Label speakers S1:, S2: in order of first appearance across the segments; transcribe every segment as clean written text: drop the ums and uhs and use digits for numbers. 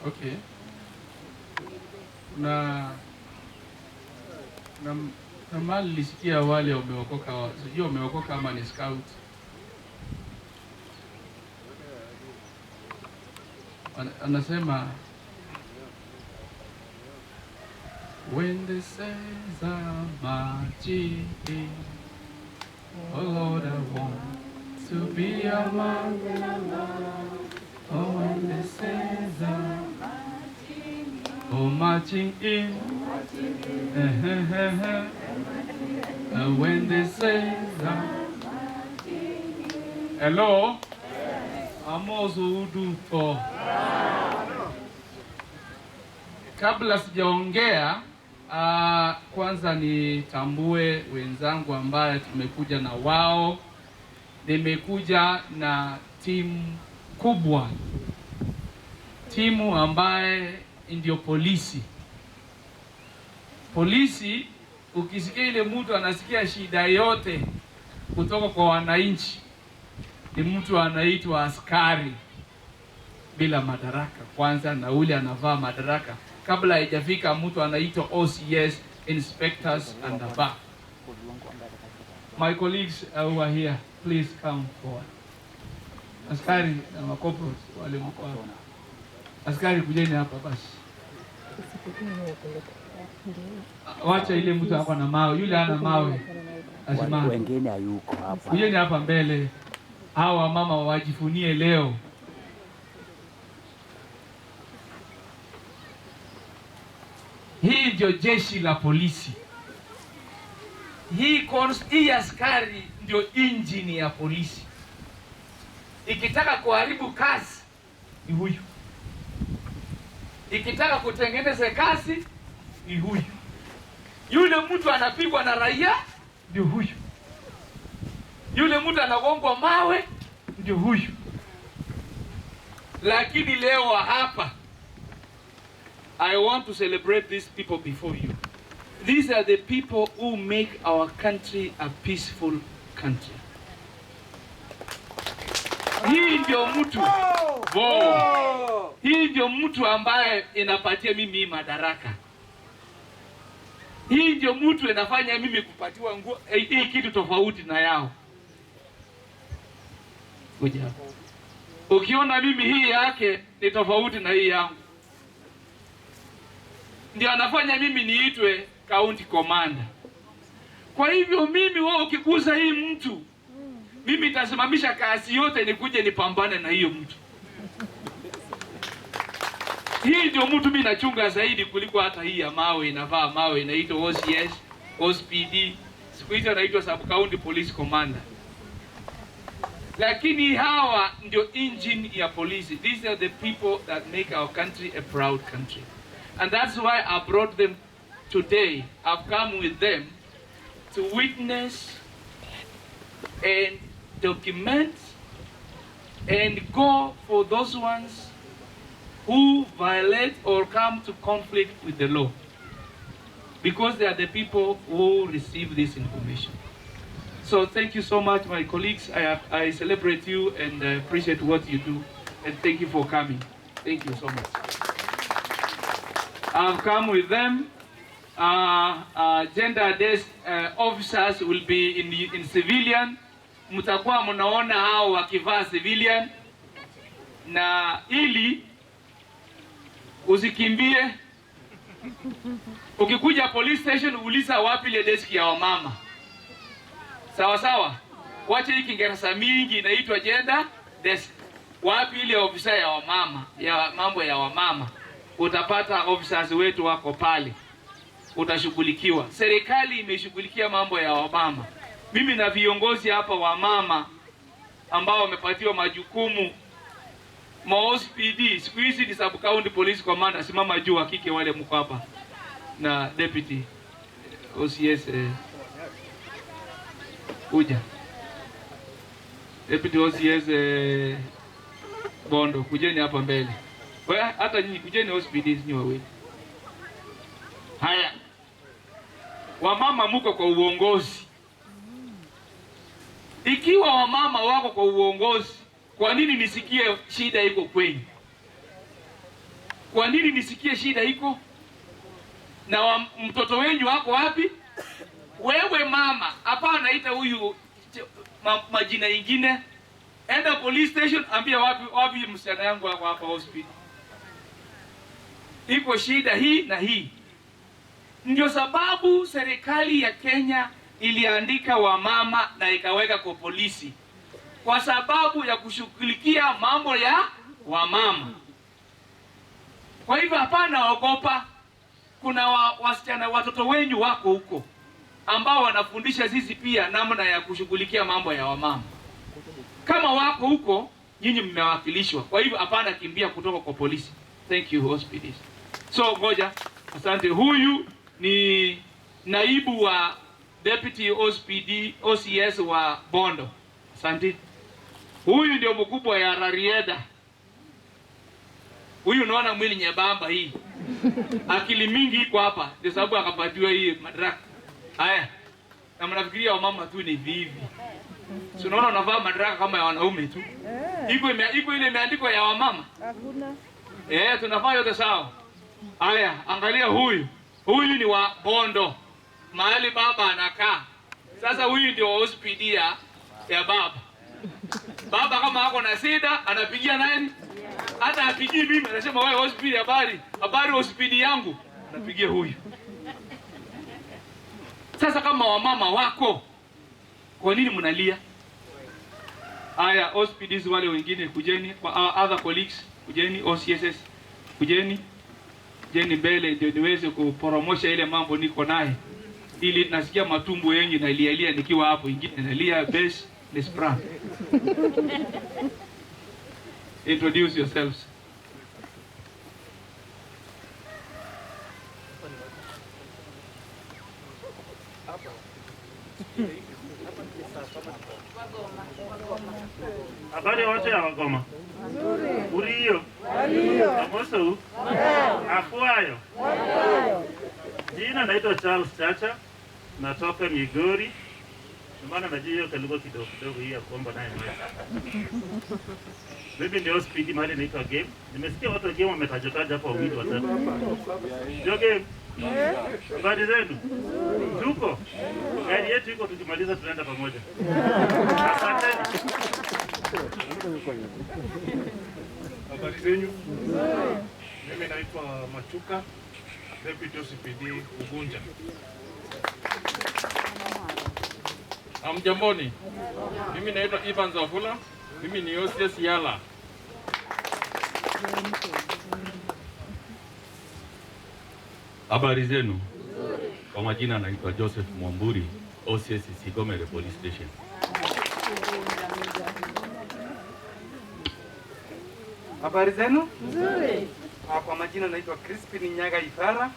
S1: Okay. Na mali nilisikia wale wameokoka, sijui wameokoka kama ni scout. Anasema when the saints are marching in, oh Lord, I want to be among them. Oh, when the saints are marching in, when the saints are hello, amozo uduto. Kabla sijaongea, kwanza nitambue wenzangu ambaye tumekuja na wao. Nimekuja na timu kubwa, timu ambaye ndio polisi. Polisi, ukisikia ile mtu anasikia shida yote kutoka kwa wananchi, ni mtu anaitwa askari bila madaraka kwanza, na ule anavaa madaraka. Kabla haijafika mtu anaitwa OCS, inspectors and above. My colleagues who are here, please come forward. Askari na makorporals wale mko hapa. Askari kujeni hapa basi. Wacha ile mtu hapa na mawe, yule ana mawe. Asimama.
S2: Wengine hayuko hapa.
S1: Kujeni hapa mbele. Hawa mama wajifunie leo. Hii ndio jeshi la polisi. Hii askari ndio injini ya polisi. Ikitaka kuharibu kazi ni huyu. Ikitaka kutengeneza kazi ni huyu. Yule mtu anapigwa na raia ndio huyu. Yule mtu anagongwa mawe ndio huyu. Lakini leo hapa, I want to celebrate these people before you. These are the people who make our country a peaceful country. Hii ndio mtu. Wow. Hii ndio mtu ambaye inapatia mimi madaraka. Hii ndio mtu inafanya mimi kupatiwa nguo hii kitu tofauti na yao. Kuja. Ukiona mimi hii yake ni tofauti na hii yangu, ndio anafanya mimi niitwe county commander. Kwa hivyo mimi wao ukiguza hii mtu, mimi nitasimamisha kazi yote nikuje nipambane na hiyo mtu. Hii ndio mtu mimi nachunga zaidi kuliko hata hii ya mawe, inavaa mawe, inaitwa OCS, OSPD, siku hizi anaitwa sub county police commander. Lakini hawa ndio engine ya polisi. These are the people that make our country a proud country. And that's why I brought them today. I've come with them to witness and document and go for those ones who violate or come to conflict with the law, because they are the people who receive this information. So thank you so much, my colleagues. I celebrate you and appreciate what you do, and thank you for coming. Thank you so much. I've come with them. Gender desk officers will be in civilian. Mtakuwa mnaona hao wakivaa civilian, na ili usikimbie. Ukikuja police station uliza wapi ile desk ya wamama. Sawa sawa? Wacha hii Kiingereza mingi inaitwa gender desk. Wapi ile ofisa ya wamama, ya mambo ya wamama. Utapata officers wetu wako pale. Utashughulikiwa. Serikali imeshughulikia mambo ya wamama. Mimi na viongozi hapa wa mama ambao wamepatiwa majukumu MOSPD, siku hizi ni sub county police commander, simama juu hakike wale mko hapa, na deputy OCS uja deputy OCS Bondo, kujeni hapa mbele. Wewe hata nyinyi kujeni OSPD nyinyi wawili. Haya. Wamama mko kwa uongozi. Ikiwa wamama wako kwa uongozi, kwa nini nisikie shida iko kwenu? Kwa nini nisikie shida iko? Na mtoto wenyu wako wapi? Wewe mama, hapa anaita huyu majina ingine. Enda police station, ambia wapi msichana yangu wako hapa hospital. Iko shida hii na hii. Ndio sababu serikali ya Kenya iliandika wamama na ikaweka kwa polisi, kwa sababu ya kushughulikia mambo ya wamama. Kwa hivyo hapana ogopa. Kuna wasichana watoto wenyu wako huko ambao wanafundisha sisi pia namna ya kushughulikia mambo ya wamama. Kama wako huko, nyinyi mmewakilishwa. Kwa hivyo hapana kimbia kutoka kwa polisi. Thank you hospitals. So ngoja, asante. Huyu ni naibu wa deputy OCS wa Bondo. Asante. Huyu ndio mkubwa ya Rarieda. Huyu unaona mwili nyembamba hii. Akili mingi iko hapa, ndio sababu akapatiwa hii madaraka. Haya. Na mnafikiria wamama tu ni vivi. Si unaona unavaa madaraka kama ya wanaume tu. Iko ile imeandikwa ya wamama. Hakuna. Tunafanya yote sawa. Haya, angalia huyu. Huyu ni wa Bondo. Mahali baba anakaa. Sasa huyu ndio hospitali ya baba. Baba kama hako na shida, anapigia nani? Hata apigii mimi, anasema wewe hospitali, habari hospitali yangu. Anapigia huyu. Sasa kama wamama wako, kwa nini mnalia? Haya, hospitals wale wengine kujeni, kwa other colleagues kujeni, OCSS kujeni. Jeni mbele ndio niweze kuporomosha ile mambo niko naye. Ili nasikia matumbo yenyu na lialia nikiwa hapo, ingine nalia base Nespran. Introduce yourselves.
S2: Habari wote ya Wagoma. Nzuri. Uriyo.
S3: Waliyo.
S2: Amoso. Afuayo. Jina naitwa Charles Chacha. Natoka Migori. Maana najua hiyo kalugha kidogo hii ya kuomba naye maji. Mimi ndio hospitali mahali naitwa Game. Nimesikia watu wa Game wametajotaja hapa wawili watatu. Ndio Game. Habari zenu? Tuko. Gari yetu iko, tukimaliza tunaenda pamoja. Asante.
S4: Habari zenu? Mimi naitwa Machuka, Deputy OCPD Ugunja. Amjamboni. Mimi naitwa Ivan Zafula. Mimi ni OCS Yala.
S5: Habari zenu? Kwa majina naitwa Joseph Mwamburi, OCS Sigomere Police Station.
S6: Habari zenu? Nzuri. Kwa majina naitwa Crispin Nyaga Ifara,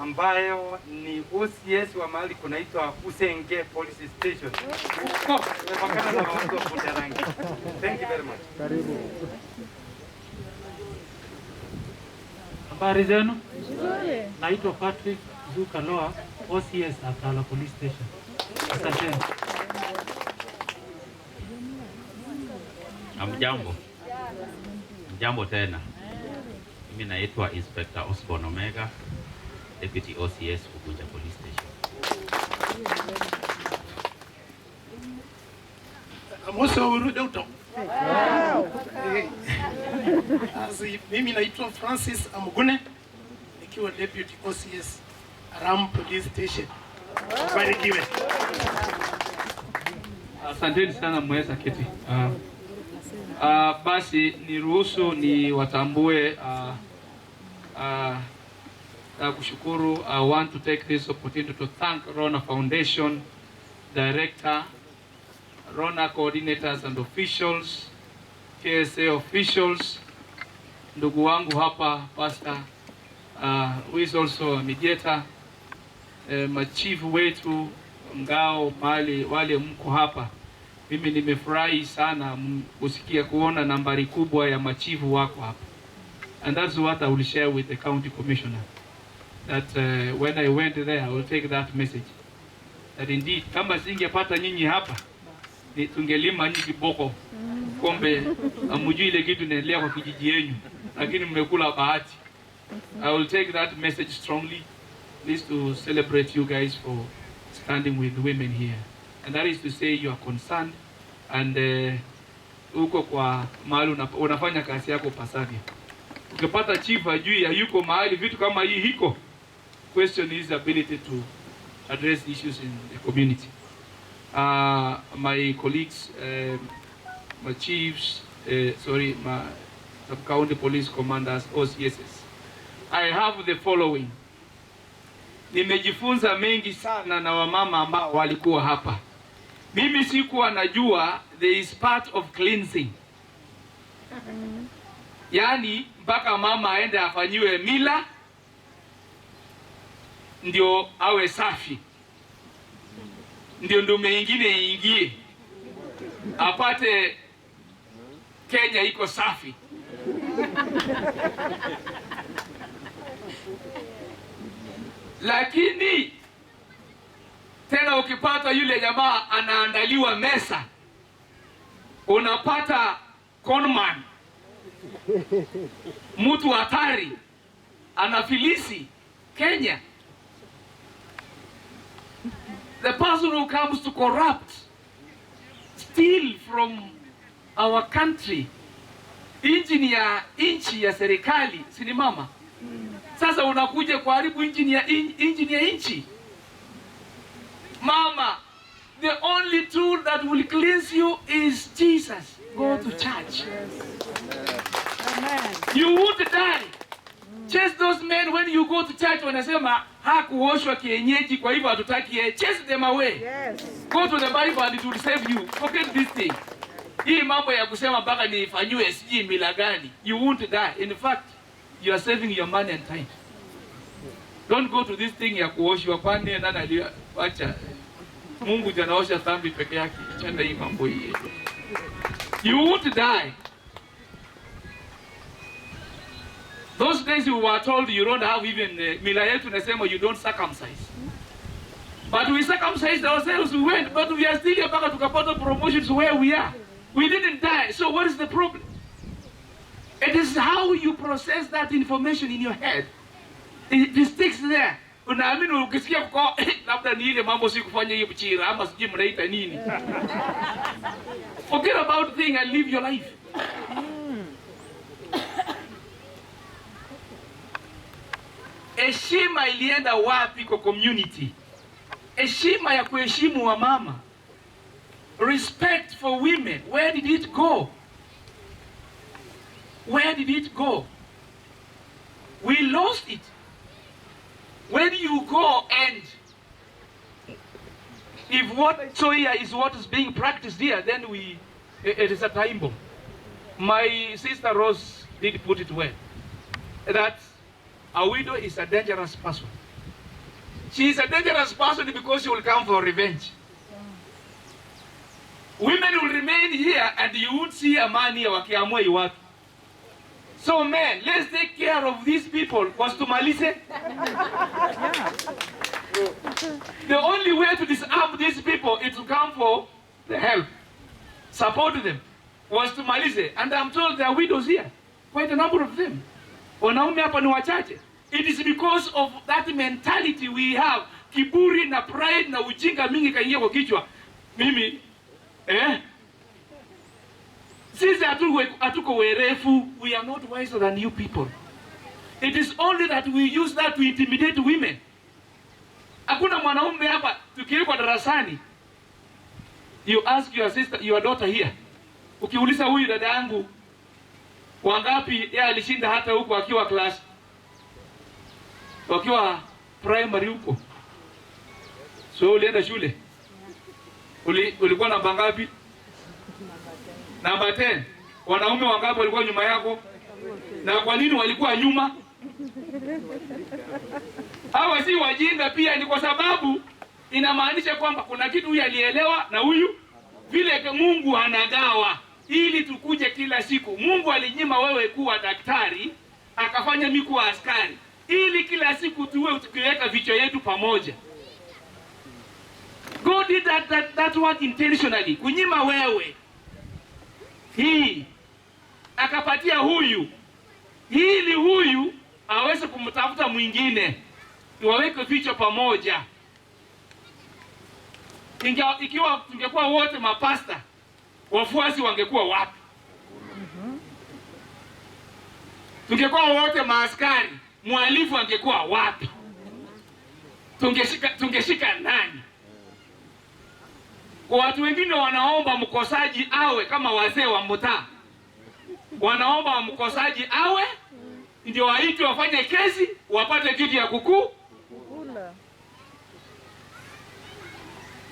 S6: ambayo ni OCS wa mahali kunaitwa Usenge Police Station. Tumepakana na watu wa Budalangi. Thank you very much. Karibu.
S7: Habari zenu? Nzuri. Naitwa Patrick Zukaloa, OCS Atala Police Station. Asante.
S5: Amjambo. Jambo tena. Mimi naitwa Inspector Osborne Omega, Deputy OCS Ugunja Police Station.
S4: Amoso urudoto. Mimi naitwa Francis Amugune, nikiwa Deputy OCS Ram Police Station. Barikiwe.
S1: Asanteni sana, mweza keti. Basi niruhusu ni watambue kushukuru. I want to take this opportunity to thank Rona Foundation Director, Rona coordinators and officials, KSA officials, ndugu wangu hapa Pastor who is also a mediator, machifu wetu ngao mali wale mko hapa. Mimi nimefurahi sana kusikia kuona nambari kubwa ya machifu wako hapa. And that's what I will share with the county commissioner. That when I went there, I will take that message. That indeed, kama singepata nyinyi hapa, tungelima nyinyi kiboko. kombe amujui ile kitu inaendelea kwa kijiji yenu, lakini mmekula bahati. I will take that message strongly. Please to celebrate you guys for standing with women here, and that is to say you are concerned and uko kwa mahali unafanya kazi yako pasavyo. Ukipata chief ajui hayuko mahali vitu kama hii hiko, question his ability to address issues in the community. My colleagues, my chiefs, my sub-county police commanders, OCSs, I have the following. Nimejifunza mengi sana na wamama ambao walikuwa hapa. Mimi sikuwa najua there is part of cleansing. Yani mpaka mama aende afanyiwe mila ndio awe safi, ndio ndume ingine ingie apate Kenya iko safi. Lakini tena ukipata yule jamaa anaandaliwa mesa, unapata conman, mtu hatari, anafilisi Kenya. The person who comes to corrupt, steal from our country, inchi ya serikali, sini mama. Sasa unakuja kuharibu injini ya inchi. Mama, the only tool that will cleanse you is Jesus. Go to church. You would die. Chase those men when you go to church wanasema hakuoshwa kienyeji kwa hivyo hatutaki. Chase them away. Go to the Bible and it will save you. Forget this thing. Hii mambo ya kusema mpaka nifanywe siji mila gani. You won't die. In fact, you are saving your money and time. Don't go to this thing ya kuoshwa kwani nani aliacha. Mungu janaosha dhambi peke yake. Chanda hii mambo hii. You won't die. Those days we were told you don't have even mila yetu nasema you don't circumcise. But we circumcised ourselves, we went, but we are still here mpaka tukapata promotions where we are. We didn't die. So what is the problem? It is how you process that information in your head. It sticks there. Unaamini ukisikia kwa labda ni ile mambo si kufanya hiyo mchira ama siji mnaita nini. Forget about thing and live your life. Heshima ilienda wapi kwa community? Heshima ya kuheshimu wa mama. Respect for women. Where did it go? Where did it go? We lost it. When you go and if what so here is what is being practiced here, then it is a time bomb. My sister Rose did put it well, that a widow is a dangerous person. She is a dangerous person because she will come for revenge. Women will remain here and you won't see a man here wakiamua iwatu. So men, let's take care of these people. Wastumalise. The only way to disarm these people is to come for the help. Support them. Wastumalise. And I'm told there are widows here. Quite a number of them. Wanaume hapa ni wachache. It is because of that mentality we have. Kiburi na pride na ujinga mingi kaingia kwa kichwa. Mimi, sisi hatuko werefu. We are not wiser than you people. It is only that we use that to intimidate women. Hakuna mwanaume hapa tukiwa darasani. You ask your sister, your daughter here. Ukiuliza huyu dada yangu wangapi yeye alishinda hata huko akiwa class. Wakiwa primary huko. So ulienda shule. Ulikuwa namba ngapi? Namba 10. Wanaume wangapi walikuwa nyuma yako? Na kwa nini walikuwa nyuma? Hawa si wajinga pia, ni kwa sababu inamaanisha kwamba kuna kitu huyu alielewa na huyu vile Mungu anagawa ili tukuje kila siku. Mungu alinyima wewe kuwa daktari, akafanya mimi kuwa askari ili kila siku tuwe tukiweka vichwa yetu pamoja. God did that work intentionally. Kunyima wewe hii akapatia huyu, ili huyu aweze kumtafuta mwingine, waweke vichwa pamoja. Ikiwa tungekuwa wote mapasta, wafuasi wangekuwa wapi? Tungekuwa wote maaskari, mhalifu angekuwa wapi? Tungeshika nani? Watu wengine wanaomba mkosaji awe kama wazee wa mtaa, wanaomba mkosaji awe ndio waitwe wafanye kesi wapate kitu ya kukula.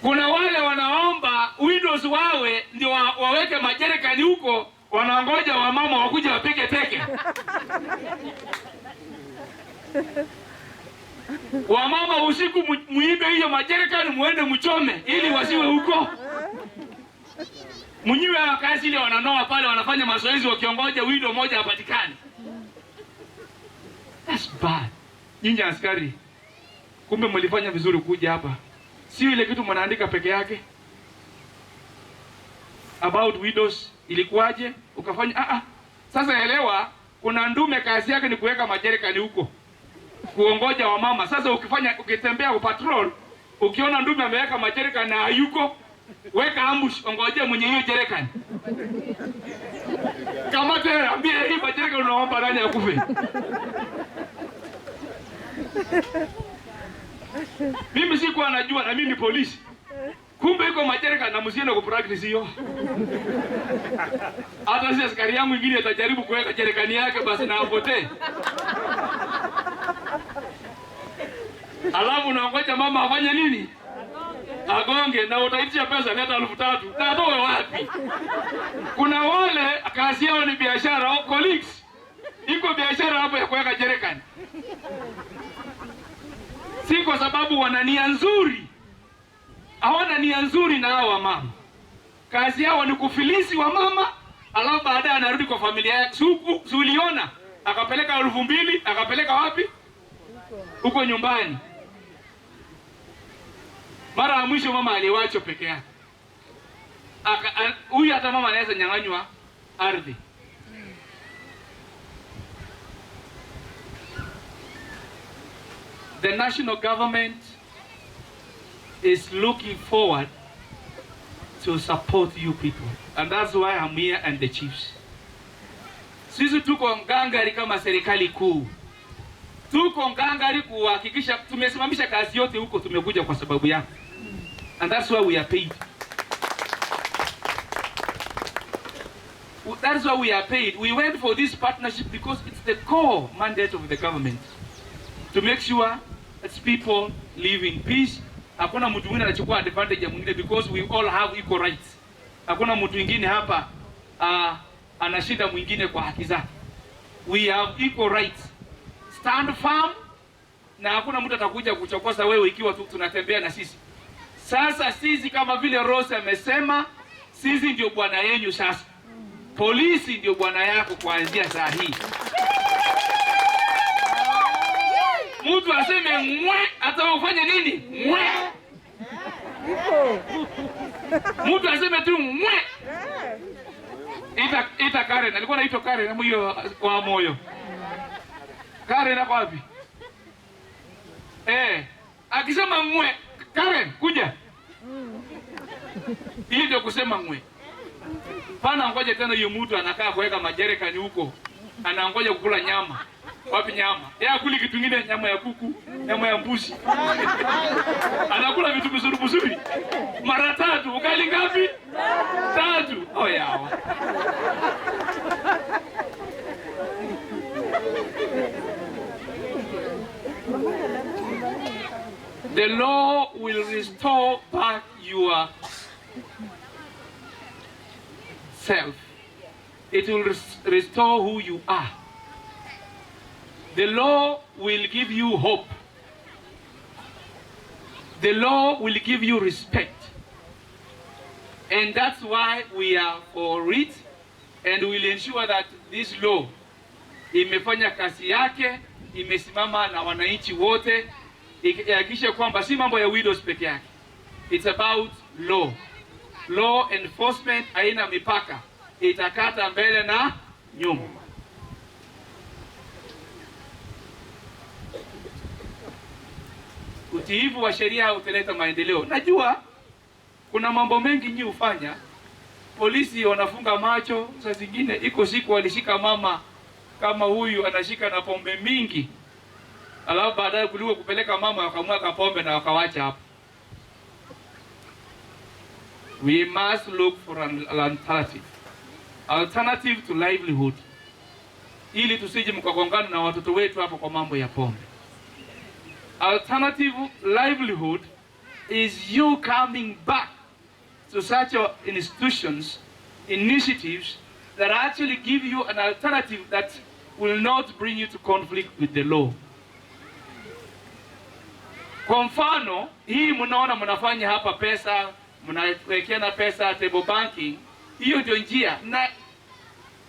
S1: Kuna wale wanaomba widows wawe ndio waweke majerekani huko, wanaongoja wamama wakuja wapige teke. Wamama usiku muibe hiyo majerekani muende mchome ili wasiwe huko. Mnyiwe wakazi ile wananoa pale wanafanya mazoezi wakiongoja widow moja apatikane. That's bad. Nyinyi askari, kumbe mlifanya vizuri kuja hapa. Sio ile kitu mnaandika peke yake. About widows ilikuwaje? Ukafanya Sasa elewa, kuna ndume kazi yake ni kuweka majerekani huko, kuongoja wamama. Sasa ukitembea upatrol, ukiona ndume ameweka majerekani na hayuko, weka ambush, ongoje mwenye hiyo jerekani. Kama tena ambie hii majerekani unaomba nani akufe. Mimi sikuwa najua, na mimi ni polisi. Kumbe iko majereka na msiende ku practice hiyo. Hata si askari yangu mwingine atajaribu kuweka jerekani yake basi na apotee. Alafu unaongoja mama afanye nini? Agonge na utaitisha pesa leta 3,000. Na atoe wapi? Kuna wale kazi yao ni biashara au colleagues. Iko biashara hapo ya kuweka jerekani. Si kwa sababu wana nia nzuri. Hawana nia nzuri na hao mama. Kazi yao ni kufilisi wa mama, alafu baadaye anarudi kwa familia yake. Uliona akapeleka 2,000, akapeleka wapi? Huko nyumbani. Mara ya mwisho mama aliwachwa peke yake. Huyu hata mama anaweza nyang'anywa ardhi. The national government is looking forward to support you people. And that's why I'm here and the chiefs. Sisi tuko ngangari kama serikali kuu. Tuko ngangari kuhakikisha tumesimamisha kazi yote huko, tumekuja kwa sababu yako. And that's why we are paid. That's why we are paid. We went for this partnership because it's the core mandate of the government. To make sure that people live in peace. Hakuna mtu mwingine anachukua advantage ya mwingine, because we all have equal rights. Hakuna mtu mwingine hapa anashinda mwingine kwa haki zake. We have equal rights. Stand firm, na hakuna mtu atakuja kuchokoza wewe ikiwa tunatembea na sisi. Sasa sisi kama vile Rose amesema, sisi ndio bwana yenu sasa. Polisi ndio bwana yako kuanzia saa hii. Mtu aseme mwe, hata ufanye nini? Mwe. Mtu aseme tu mwe. Ita Karen, alikuwa anaitwa Karen na mwiyo wa moyo. Karen ako wapi? Akisema mwe, Karen kuja. Hii ndio kusema mwe. Pana ngoja tena hiyo mtu anakaa kuweka majerekani huko. Anaangoja kukula nyama. Wapi nyama? Yeye akuli kitu kingine, nyama ya kuku, nyama ya mbuzi. Anakula vitu vizuri. Mara 3, ugali ngapi? 3. Oh yawa. The law will restore back your self. It will restore who you are. The law will give you hope. The law will give you respect. And that's why we are for it, and we'll ensure that this law imefanya kazi yake, imesimama na wananchi wote, ikihakikisha kwamba si mambo ya widows peke yake. It's about law. Law enforcement haina mipaka. itakata mbele na nyuma. Utiifu wa sheria utaleta maendeleo. Najua kuna mambo mengi nyinyi hufanya. Polisi wanafunga macho, saa zingine iko siku walishika mama kama huyu anashika na pombe mingi. Alafu baadaye kuliko kupeleka mama wakamwaga pombe na wakawacha hapo. We must look for an alternative to livelihood, ili tusije mkagongana na watoto wetu hapo kwa mambo ya pombe. Alternative livelihood is you coming back to such institutions, initiatives that actually give you an alternative that will not bring you to conflict with the law. Kwa mfano, hii mnaona mnafanya hapa pesa, mnawekeana pesa table banking, hiyo ndio njia, na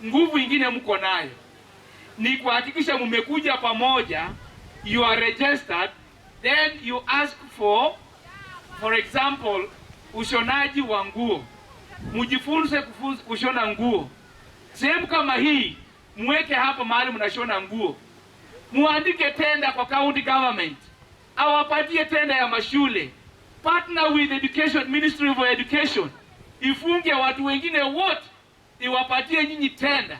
S1: nguvu ingine mko nayo ni kuhakikisha mmekuja pamoja, you are registered, then you ask for example, ushonaji wa nguo. Mujifunze kushona nguo. Sehemu kama hii, muweke hapa mahali mnashona nguo. Muandike tenda kwa county government, awapatie tenda ya mashule. Partner with Education, Ministry of Education. Ifunge watu wengine wote, iwapatie nyinyi tenda.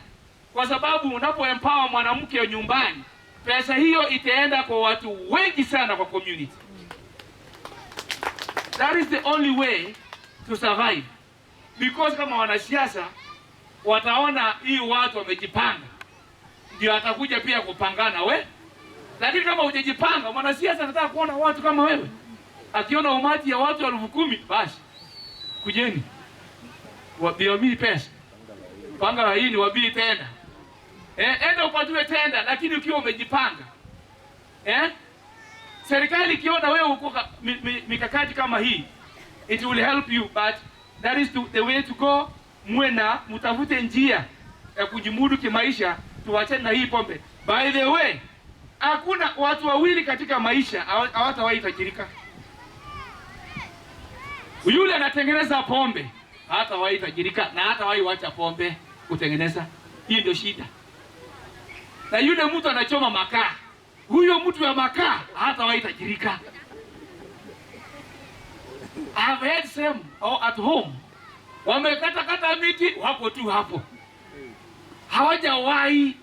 S1: Kwa sababu unapo empower mwanamke nyumbani, pesa hiyo itaenda kwa watu wengi sana kwa community. That is the only way to survive. Because kama wanasiasa wataona hii watu wamejipanga, ndio atakuja pia kupangana we. Lakini kama hujajipanga, mwanasiasa anataka kuona watu kama wewe. Akiona umati ya watu 10,000, basi kujeni wabiamii pesa, panga hii ni wabii tenda. Enda upatiwe tenda, lakini ukiwa umejipanga. Serikali ikiona wewe uko mikakati kama hii, it will help you, but that is the way to go. Mwena mtafute njia ya kujimudu kimaisha, tuachane na hii pombe. By the way, hakuna watu wawili katika maisha hawatawahi tajirika. Yule anatengeneza pombe hatawahi tajirika, na hatawahi wacha pombe kutengeneza. Hii ndio shida. Na yule mtu anachoma makaa, huyo mtu wa makaa hatawahi tajirika. I've had some at home, wamekata miti, wapo tu hapo, hawajawahi